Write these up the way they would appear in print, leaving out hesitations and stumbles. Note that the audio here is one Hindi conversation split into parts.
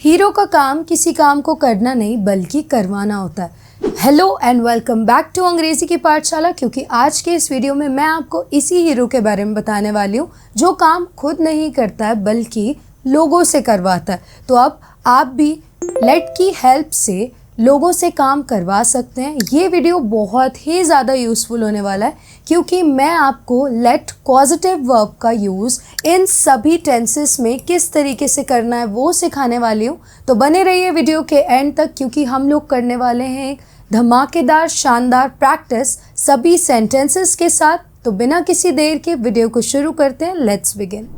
हीरो का काम किसी काम को करना नहीं बल्कि करवाना होता है। Hello and welcome back to अंग्रेजी की पाठशाला। क्योंकि आज के इस वीडियो में मैं आपको इसी हीरो के बारे में बताने वाली हूँ जो काम खुद नहीं करता है बल्कि लोगों से करवाता है। तो अब आप भी लेट की हेल्प से लोगों से काम करवा सकते हैं। ये वीडियो बहुत ही ज़्यादा यूज़फुल होने वाला है क्योंकि मैं आपको लेट पॉजिटिव वर्ब का यूज़ इन सभी टेंसेस में किस तरीके से करना है वो सिखाने वाली हूँ। तो बने रहिए वीडियो के एंड तक क्योंकि हम लोग करने वाले हैं एक धमाकेदार शानदार प्रैक्टिस सभी सेंटेंसेस के साथ। तो बिना किसी देर के वीडियो को शुरू करते हैं। Let's begin.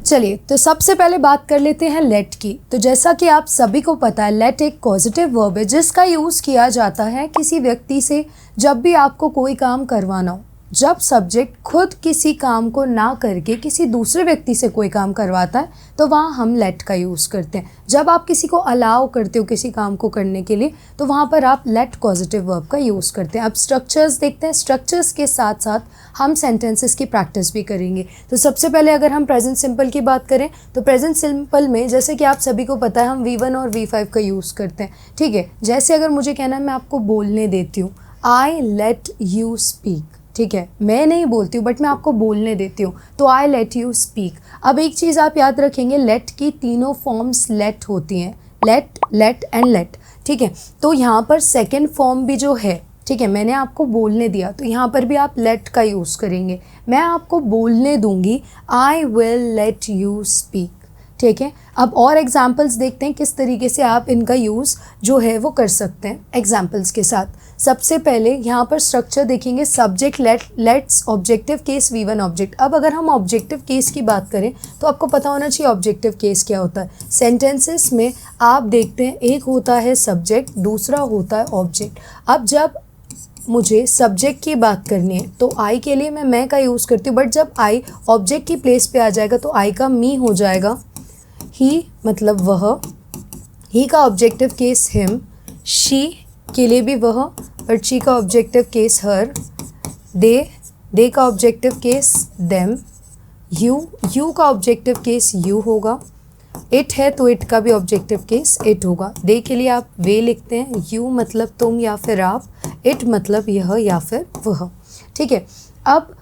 चलिए तो सबसे पहले बात कर लेते हैं लेट की। तो जैसा कि आप सभी को पता है लेट एक पॉजिटिव वर्ब है जिसका यूज़ किया जाता है किसी व्यक्ति से जब भी आपको कोई काम करवाना हो। जब सब्जेक्ट खुद किसी काम को ना करके किसी दूसरे व्यक्ति से कोई काम करवाता है तो वहाँ हम लेट का यूज़ करते हैं। जब आप किसी को अलाउ करते हो किसी काम को करने के लिए तो वहाँ पर आप लेट पॉजिटिव वर्ब का यूज़ करते हैं। अब स्ट्रक्चर्स देखते हैं। स्ट्रक्चर्स के साथ साथ हम सेंटेंसेस की प्रैक्टिस भी करेंगे। तो सबसे पहले अगर हम प्रेजेंट सिंपल की बात करें तो प्रेजेंट सिंपल में जैसे कि आप सभी को पता है हम V1 और V5 का यूज़ करते हैं। ठीक है, जैसे अगर मुझे कहना है मैं आपको बोलने देती हूँ, आई लेट यू स्पीक। ठीक है, मैं नहीं बोलती हूँ बट मैं आपको बोलने देती हूँ तो आई लेट यू स्पीक। अब एक चीज़ आप याद रखेंगे, लेट की तीनों फॉर्म्स लेट होती हैं, लेट, लेट एंड लेट। ठीक है, तो यहाँ पर सेकेंड फॉर्म भी जो है, ठीक है, मैंने आपको बोलने दिया तो यहाँ पर भी आप लेट का यूज़ करेंगे। मैं आपको बोलने दूंगी, आई विल लेट यू स्पीक। ठीक है, अब और एग्जाम्पल्स देखते हैं किस तरीके से आप इनका यूज़ जो है वो कर सकते हैं एग्जाम्पल्स के साथ। सबसे पहले यहाँ पर स्ट्रक्चर देखेंगे, subject let's, objective case V1 object. अब अगर हम ऑब्जेक्टिव केस की बात करें तो आपको पता होना चाहिए ऑब्जेक्टिव केस क्या होता है। सेंटेंसेस में आप देखते हैं एक होता है सब्जेक्ट, दूसरा होता है ऑब्जेक्ट। अब जब मुझे सब्जेक्ट की बात करनी है तो आई के लिए मैं का यूज़ करती हूँ, बट जब आई ऑब्जेक्ट की प्लेस पे आ जाएगा तो आई का मी हो जाएगा। ही मतलब वह, ही का ऑब्जेक्टिव केस हिम, शी के लिए भी वह, और शी का ऑब्जेक्टिव केस हर, दे का ऑब्जेक्टिव केस देम, यू का ऑब्जेक्टिव केस यू होगा, इट है तो इट का भी ऑब्जेक्टिव केस इट होगा। दे के लिए आप वे लिखते हैं, यू मतलब तुम या फिर आप, इट मतलब यह या फिर वह। ठीक है, अब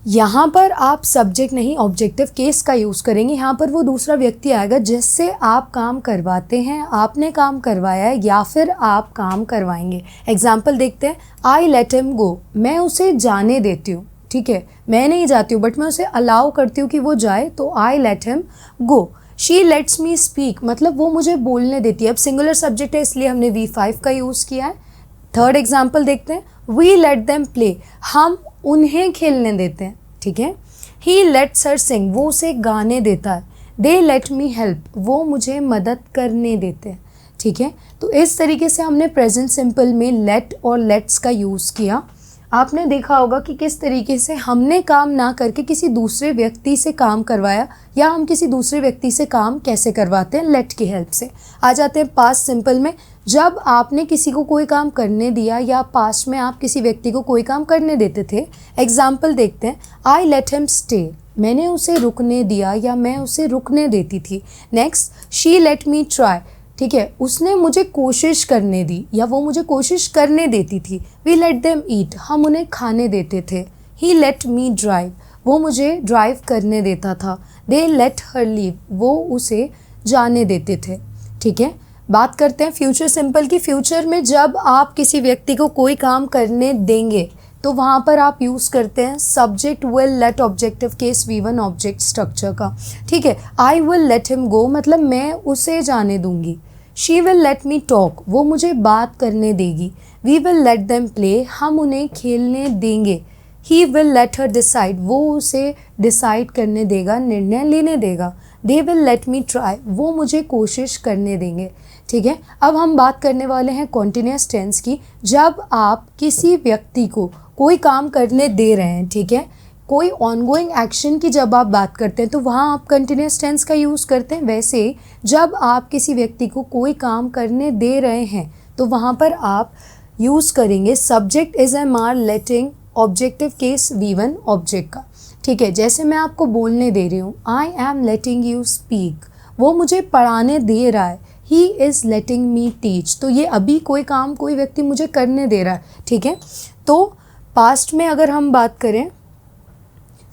यहाँ पर आप सब्जेक्ट नहीं ऑब्जेक्टिव केस का यूज़ करेंगे। यहाँ पर वो दूसरा व्यक्ति आएगा जिससे आप काम करवाते हैं, आपने काम करवाया है या फिर आप काम करवाएंगे। एग्जाम्पल देखते हैं, आई लेट हिम गो, मैं उसे जाने देती हूँ। ठीक है, मैं नहीं जाती हूँ बट मैं उसे अलाउ करती हूँ कि वो जाए तो I let him go. She let's me speak मतलब वो मुझे बोलने देती है। अब सिंगुलर सब्जेक्ट है इसलिए हमने V5 का यूज़ किया है। थर्ड एग्जाम्पल देखते हैं, वी लेट देम प्ले, हम उन्हें खेलने देते हैं। ठीक है, ही लेट्स हर सिंग, वो उसे गाने देता है। दे लेट मी हेल्प, वो मुझे मदद करने देते हैं। ठीक है, तो इस तरीके से हमने प्रेजेंट सिंपल में लेट और लेट्स का यूज़ किया। आपने देखा होगा कि किस तरीके से हमने काम ना करके किसी दूसरे व्यक्ति से काम करवाया या हम किसी दूसरे व्यक्ति से काम कैसे करवाते हैं लेट की हेल्प से। आ जाते हैं पास्ट सिंपल में, जब आपने किसी को कोई काम करने दिया या पास्ट में आप किसी व्यक्ति को कोई काम करने देते थे। एग्जाम्पल देखते हैं, आई लेट हिम स्टे, मैंने उसे रुकने दिया या मैं उसे रुकने देती थी। Next, she late me try, ठीक है, उसने मुझे कोशिश करने दी या वो मुझे कोशिश करने देती थी। वी लेट देम ईट, हम उन्हें खाने देते थे। ही लेट मी ड्राइव, वो मुझे ड्राइव करने देता था। दे लेट हर लीव, वो उसे जाने देते थे। ठीक है, बात करते हैं फ्यूचर सिंपल की। फ्यूचर में जब आप किसी व्यक्ति को कोई काम करने देंगे तो वहाँ पर आप यूज़ करते हैं subject will let objective case V1 object structure का। ठीक है, I will let him go मतलब मैं उसे जाने दूंगी। She will let me talk, वो मुझे बात करने देगी। We will let them play, हम उन्हें खेलने देंगे। He will let her decide, वो उसे डिसाइड करने देगा, निर्णय लेने देगा। They will let me try, वो मुझे कोशिश करने देंगे। ठीक है, अब हम बात करने वाले हैं कॉन्टिन्यूस टेंस की। जब आप किसी व्यक्ति को कोई काम करने दे रहे हैं, ठीक है, कोई ऑनगोइंग एक्शन की जब आप बात करते हैं तो वहाँ आप कंटिन्यूस टेंस का यूज़ करते हैं। वैसे जब आप किसी व्यक्ति को कोई काम करने दे रहे हैं तो वहाँ पर आप यूज़ करेंगे subject is am are letting objective case V1 object का। ठीक है, जैसे मैं आपको बोलने दे रही हूँ, I am letting you speak, वो मुझे पढ़ाने दे रहा है। He is letting me teach. तो ये अभी कोई काम कोई व्यक्ति मुझे करने दे रहा है, ठीक है। तो पास्ट में अगर हम बात करें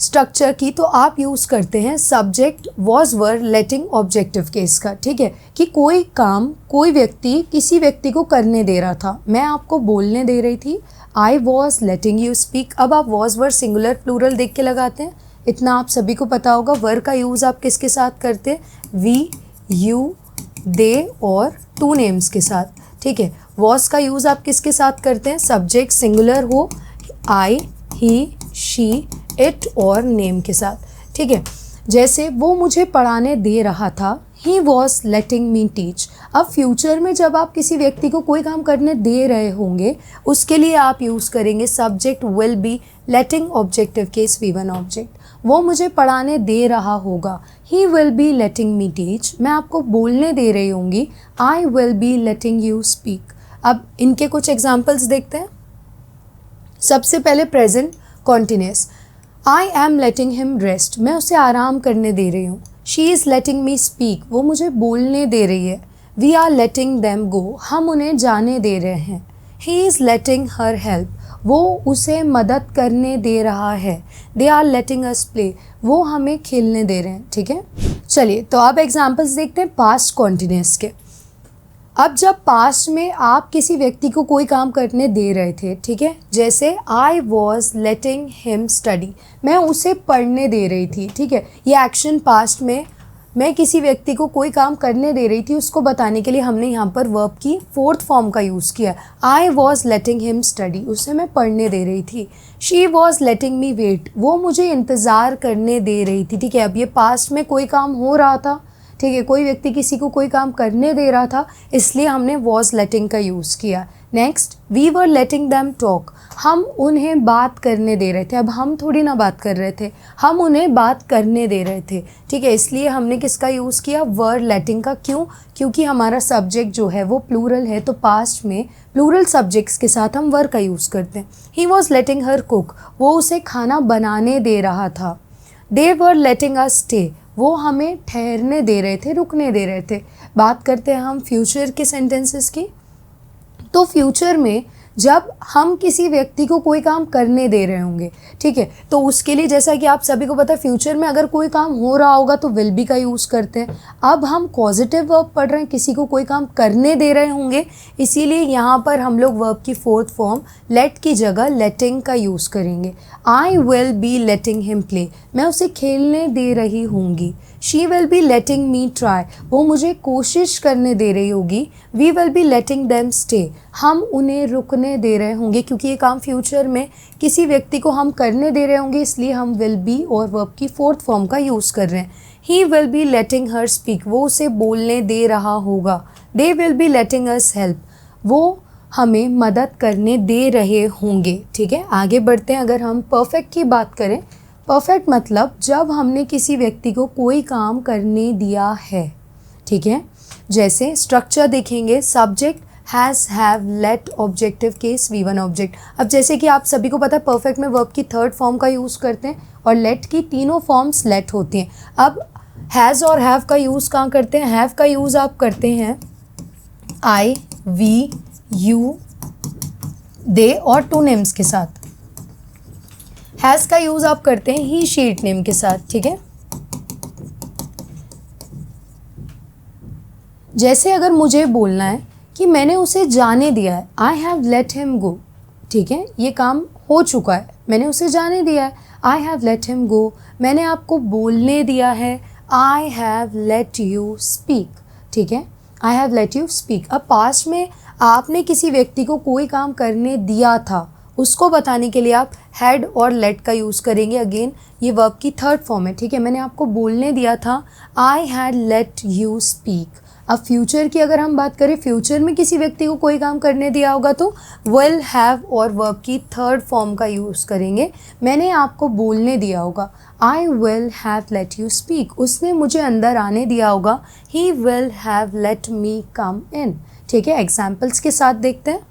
स्ट्रक्चर की तो आप यूज़ करते हैं subject was were letting objective case का, ठीक है, कि कोई काम कोई व्यक्ति किसी व्यक्ति को करने दे रहा था, मैं आपको बोलने दे रही थी, आई वॉज लेटिंग यू स्पीक। अब आप वॉज वर सिंगुलर प्लूरल देख के लगाते हैं, इतना आप सभी को पता होगा। वर का यूज़ आप किसके साथ करते हैं, वी, यू, दे और टू नेम्स के साथ, ठीक है। वॉज का यूज़ आप किसके साथ करते हैं, सब्जेक्ट सिंगुलर हो, आई, ही, शी, इट और नेम के साथ, ठीक है। जैसे वो मुझे पढ़ाने दे रहा था, he was letting me teach. अब फ्यूचर में जब आप किसी व्यक्ति को कोई काम करने दे रहे होंगे उसके लिए आप यूज़ करेंगे subject will be letting objective case V1 object. वो मुझे पढ़ाने दे रहा होगा, he will be letting me teach. मैं आपको बोलने दे रही होंगी, आई will be letting you speak. अब इनके कुछ एग्जाम्पल्स देखते हैं। सबसे पहले present continuous, I am letting him rest, मैं उसे आराम करने दे रही हूँ। She is letting me speak, वो मुझे बोलने दे रही है। We are letting them go, हम उन्हें जाने दे रहे हैं। He is letting her help, वो उसे मदद करने दे रहा है। They are letting us play, वो हमें खेलने दे रहे हैं, ठीक है। चलिए तो अब एग्जाम्पल्स देखते हैं पास्ट कॉन्टिन्यूस के। अब जब पास्ट में आप किसी व्यक्ति को कोई काम करने दे रहे थे, ठीक है, जैसे आई वॉज लेटिंग हिम स्टडी, मैं उसे पढ़ने दे रही थी, ठीक है। ये एक्शन पास्ट में मैं किसी व्यक्ति को कोई काम करने दे रही थी उसको बताने के लिए हमने यहाँ पर वर्ब की फोर्थ फॉर्म का यूज़ किया। I was letting him study, उसे मैं पढ़ने दे रही थी। She was letting me wait, वो मुझे इंतज़ार करने दे रही थी, ठीक है। अब ये पास्ट में कोई काम हो रहा था, ठीक है, कोई व्यक्ति किसी को कोई काम करने दे रहा था, इसलिए हमने वॉज लेटिंग का यूज़ किया। Next, we were letting them talk, हम उन्हें बात करने दे रहे थे। अब हम थोड़ी ना बात कर रहे थे, हम उन्हें बात करने दे रहे थे, ठीक है, इसलिए हमने किसका यूज़ किया, वर लेटिंग का। क्यों, क्योंकि हमारा सब्जेक्ट जो है वो प्लूरल है, तो पास्ट में प्लूरल सब्जेक्ट्स के साथ हम वर का यूज़ करते हैं। He was letting her cook, वो उसे खाना बनाने दे रहा था। दे वर लेटिंग अस स्टे, वो हमें ठहरने दे रहे थे, रुकने दे रहे थे। बात करते हैं हम फ्यूचर के सेंटेंसेस की। तो फ्यूचर में जब हम किसी व्यक्ति को कोई काम करने दे रहे होंगे, ठीक है, तो उसके लिए जैसा कि आप सभी को पता है फ्यूचर में अगर कोई काम हो रहा होगा तो विल बी का यूज़ करते हैं। अब हम पॉजिटिव वर्ब पढ़ रहे हैं, किसी को कोई काम करने दे रहे होंगे, इसीलिए यहाँ पर हम लोग वर्ब की फोर्थ फॉर्म लेट की जगह लेटिंग का यूज़ करेंगे। I will be letting him play, मैं उसे खेलने दे रही होंगी। She will be letting me try, वो मुझे कोशिश करने दे रही होगी। We will be letting them stay, हम उन्हें रुकने दे रहे होंगे, क्योंकि ये काम फ्यूचर में किसी व्यक्ति को हम करने दे रहे होंगे, इसलिए हम विल बी और वर्ब की फोर्थ फॉर्म का यूज़ कर रहे हैं। He will be letting her speak, वो उसे बोलने दे रहा होगा। They will be letting us help, वो हमें मदद करने दे रहे होंगे, ठीक है। आगे बढ़ते हैं। अगर हम परफेक्ट की बात करें, परफेक्ट मतलब जब हमने किसी व्यक्ति को कोई काम करने दिया है, ठीक है। जैसे स्ट्रक्चर देखेंगे, subject has, have, let, objective case, V1 object. अब जैसे कि आप सभी को पता है परफेक्ट में वर्ब की थर्ड फॉर्म का यूज़ करते हैं और लेट की तीनों फॉर्म्स लेट होती हैं। अब हैज़ और हैव का यूज़ कहाँ करते हैं, हैव का यूज़ आप करते हैं आई, वी, यू, दे और टू नेम्स के साथ। हैज़ का यूज़ आप करते हैं ही, शी, इट नेम के साथ, ठीक है। जैसे अगर मुझे बोलना है कि मैंने उसे जाने दिया है, आई हैव लेट हिम गो, ठीक है, ये काम हो चुका है, मैंने उसे जाने दिया है, आई हैव लेट हिम गो। मैंने आपको बोलने दिया है, आई हैव लेट यू स्पीक, ठीक है, आई हैव लेट यू स्पीक। अब पास्ट में आपने किसी व्यक्ति को कोई काम करने दिया था, उसको बताने के लिए आप हैड और लेट का यूज़ करेंगे। अगेन ये वर्ब की थर्ड फॉर्म है, ठीक है। मैंने आपको बोलने दिया था, आई हैड लेट यू स्पीक। अब फ्यूचर की अगर हम बात करें, फ्यूचर में किसी व्यक्ति को कोई काम करने दिया होगा तो विल, हैव और वर्ब की थर्ड फॉर्म का यूज़ करेंगे। मैंने आपको बोलने दिया होगा, I will have let you speak. उसने मुझे अंदर आने दिया होगा, he will have let me come in, ठीक है। एग्जाम्पल्स के साथ देखते हैं।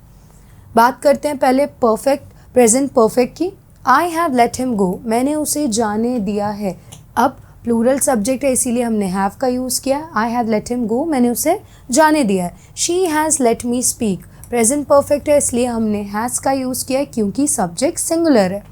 बात करते हैं पहले परफेक्ट प्रेजेंट परफेक्ट की। आई हैव लेट हिम गो, मैंने उसे जाने दिया है। अब प्लूरल सब्जेक्ट है इसीलिए हमने हैव का यूज़ किया। I have let him go, मैंने उसे जाने दिया है। She has let me speak, present perfect है इसलिए हमने हैज़ का यूज़ किया है क्योंकि सब्जेक्ट सिंगुलर है।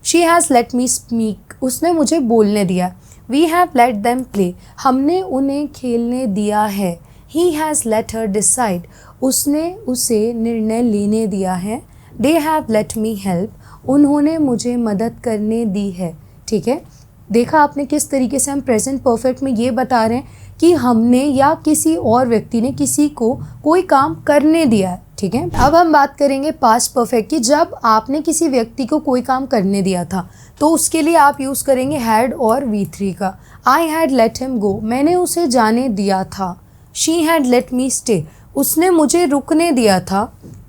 She has let me speak, उसने मुझे बोलने दिया। We have let them play, हमने उन्हें खेलने दिया है। He has let her decide, उसने उसे निर्णय लेने दिया है। They have let me help, उन्होंने मुझे मदद करने दी है। ठीक है, देखा आपने किस तरीके से हम प्रेजेंट परफेक्ट में ये बता रहे हैं कि हमने या किसी और व्यक्ति ने किसी को कोई काम करने दिया है। ठीक है, अब हम बात करेंगे पास्ट परफेक्ट की। जब आपने किसी व्यक्ति को कोई काम करने दिया था तो उसके लिए आप यूज़ करेंगे हैड और V3 का। I had let him go, मैंने उसे जाने दिया था। She had let me stay, उसने मुझे रुकने दिया था।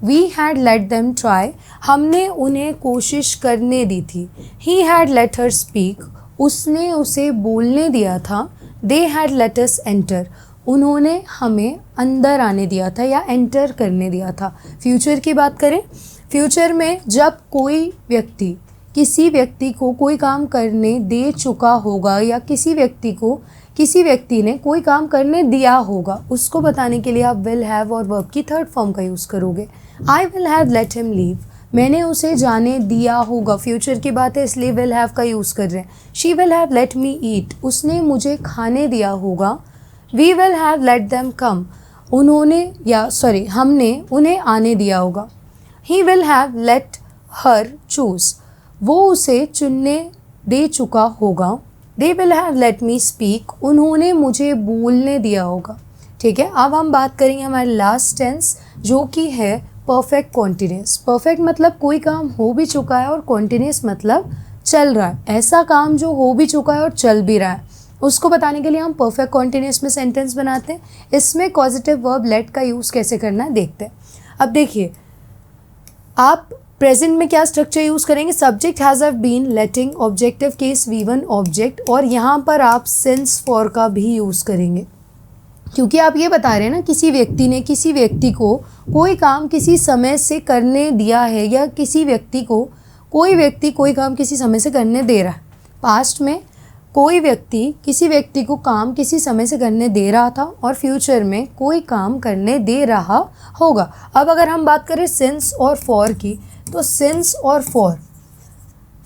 We had let them try, हमने उन्हें कोशिश करने दी थी। He had let her speak, उसने उसे बोलने दिया था। They had let us enter, उन्होंने हमें अंदर आने दिया था या एंटर करने दिया था। फ्यूचर की बात करें, फ्यूचर में जब कोई व्यक्ति किसी व्यक्ति को कोई काम करने दे चुका होगा या किसी व्यक्ति ने कोई काम करने दिया होगा, उसको बताने के लिए आप विल हैव और वर्ब की थर्ड फॉर्म का यूज़ करोगे। आई will have let him leave, मैंने उसे जाने दिया होगा, फ्यूचर की बात है इसलिए विल हैव का यूज़ कर रहे हैं। She will have let me eat, उसने मुझे खाने दिया होगा। We will have let them come, हमने उन्हें आने दिया होगा। He will have let her choose, वो उसे चुनने दे चुका होगा। They will have let me speak, उन्होंने मुझे बोलने दिया होगा। ठीक है, अब हम बात करेंगे हमारे लास्ट टेंस जो कि है परफेक्ट कॉन्टिन्यूस। परफेक्ट मतलब कोई काम हो भी चुका है और कॉन्टिन्यूस मतलब चल रहा है, ऐसा काम जो हो भी चुका है और चल भी रहा है, उसको बताने के लिए हम परफेक्ट कॉन्टिन्यूस में सेंटेंस बनाते हैं। इसमें कॉजेटिव वर्ब लेट का यूज़ कैसे करना है देखते हैं। अब देखिए, आप प्रेजेंट में क्या स्ट्रक्चर यूज़ करेंगे, subject has have been, letting, objective case V1 object, और यहाँ पर आप सिंस फॉर का भी यूज़ करेंगे क्योंकि आप ये बता रहे हैं ना किसी व्यक्ति ने किसी व्यक्ति को कोई काम किसी समय से करने दिया है या कोई व्यक्ति कोई काम किसी समय से करने दे रहा है। पास्ट में कोई व्यक्ति किसी व्यक्ति को काम किसी समय से करने दे रहा था और फ्यूचर में कोई काम करने दे रहा होगा। अब अगर हम बात करें सिंस और फॉर की, तो सिंस और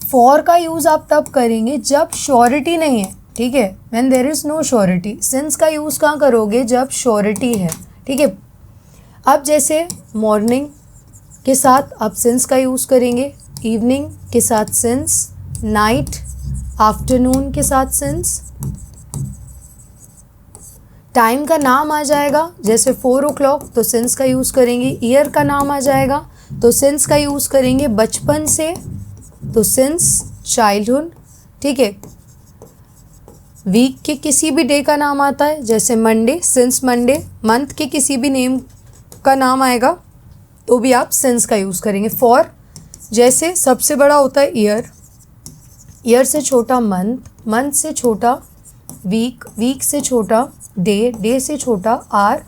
फॉर का यूज़ आप तब करेंगे जब श्योरिटी नहीं है। ठीक है, when there is no surety. Since का यूज़ कहाँ करोगे, जब श्योरिटी है। ठीक है, अब जैसे मॉर्निंग के साथ आप सिंस का यूज़ करेंगे, इवनिंग के साथ सिंस, नाइट, आफ्टरनून के साथ सिंस, टाइम का नाम आ जाएगा जैसे 4 o'clock तो सिंस का यूज़ करेंगे, ईयर का नाम आ जाएगा तो सिंस का यूज़ करेंगे, बचपन से तो सिंस, चाइल्डहुड। ठीक है, वीक के किसी भी डे का नाम आता है जैसे मंडे, सिंस मंडे। मंथ के किसी भी नेम का नाम आएगा तो भी आप सिंस का यूज़ करेंगे। फॉर जैसे सबसे बड़ा होता है ईयर, ईयर से छोटा मंथ, मंथ से छोटा वीक, वीक से छोटा डे, डे से छोटा आवर,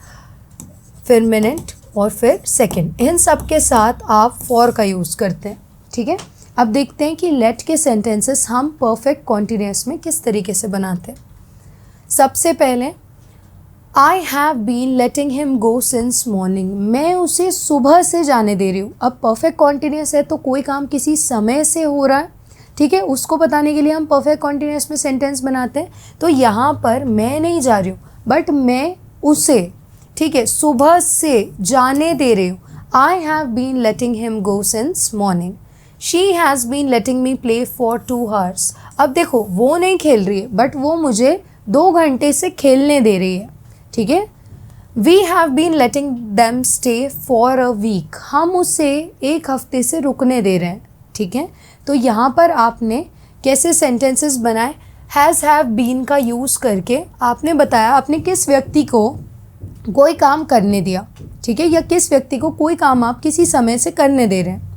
फिर मिनट और फिर सेकंड। इन सब के साथ आप फॉर का यूज़ करते हैं। ठीक है, अब देखते हैं कि लेट के सेंटेंसेस हम परफेक्ट कॉन्टिन्यूस में किस तरीके से बनाते हैं। सबसे पहले I have been letting him go since morning, मैं उसे सुबह से जाने दे रही हूँ। अब परफेक्ट कॉन्टिन्यूस है तो कोई काम किसी समय से हो रहा है। ठीक है, उसको बताने के लिए हम परफेक्ट कॉन्टिन्यूस में सेंटेंस बनाते हैं। तो यहाँ पर मैं नहीं जा रही हूँ बट मैं उसे, ठीक है, सुबह से जाने दे रही हूँ। I have been letting him go since morning. She has been letting me play for 2 hours। अब देखो, वो नहीं खेल रही है बट वो मुझे 2 घंटे से खेलने दे रही है। ठीक है, we have been letting them stay for a week, हम उसे 1 हफ्ते से रुकने दे रहे हैं। ठीक है, तो यहाँ पर आपने कैसे सेंटेंसेस बनाए, हैज़ हैव बीन का यूज़ करके आपने बताया आपने किस व्यक्ति को कोई काम करने दिया। ठीक है, या किस व्यक्ति को कोई काम आप किसी समय से करने दे रहे हैं।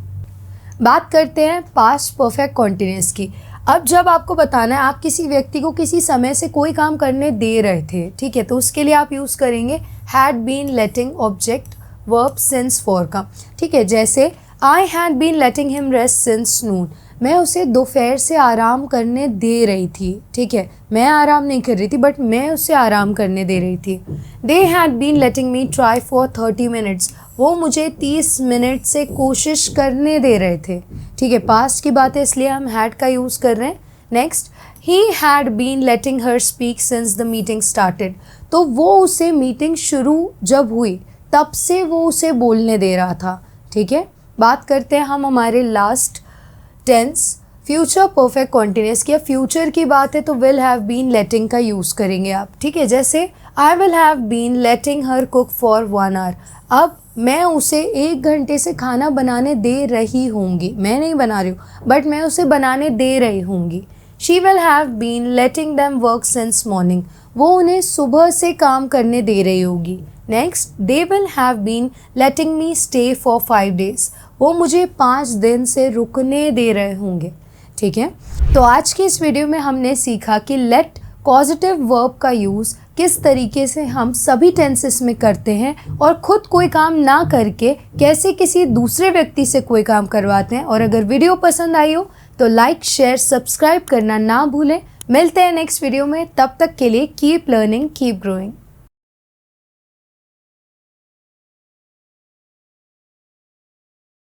बात करते हैं पास्ट परफेक्ट कॉन्टिन्यूस की। अब जब आपको बताना है आप किसी व्यक्ति को किसी समय से कोई काम करने दे रहे थे, ठीक है, तो उसके लिए आप यूज़ करेंगे had been letting object verb since for का। ठीक है, जैसे I had been letting him rest since noon, मैं उसे दोपहर से आराम करने दे रही थी। ठीक है, मैं आराम नहीं कर रही थी बट मैं उसे आराम करने दे रही थी। They had been letting me try for 30 minutes, वो मुझे 30 मिनट से कोशिश करने दे रहे थे। ठीक है, पास्ट की बात है इसलिए हम हैड का यूज़ कर रहे हैं। Next, he had been letting her speak since the meeting started, तो वो उसे मीटिंग शुरू जब हुई तब से वो उसे बोलने दे रहा था। ठीक है, बात करते हैं हम हमारे last tense future perfect continuous की। फ्यूचर की बात है तो विल हैव बीन लेटिंग का यूज़ करेंगे आप। ठीक है, जैसे I will have been letting her cook for 1 hour, अब मैं उसे 1 घंटे से खाना बनाने दे रही होंगी। मैं नहीं बना रही हूँ बट मैं उसे बनाने दे रही होंगी। She will have been letting them work since morning, वो उन्हें सुबह से काम करने दे रही होगी। Next, they will have been letting me stay for 5 days, वो मुझे 5 दिन से रुकने दे रहे होंगे। ठीक है, तो आज की इस वीडियो में हमने सीखा कि लेट पॉजिटिव वर्ब का यूज़ किस तरीके से हम सभी टेंसेस में करते हैं और ख़ुद कोई काम ना करके कैसे किसी दूसरे व्यक्ति से कोई काम करवाते हैं। और अगर वीडियो पसंद आई हो तो लाइक शेयर सब्सक्राइब करना ना भूलें। मिलते हैं नेक्स्ट वीडियो में, तब तक के लिए कीप लर्निंग कीप ग्रोइंग।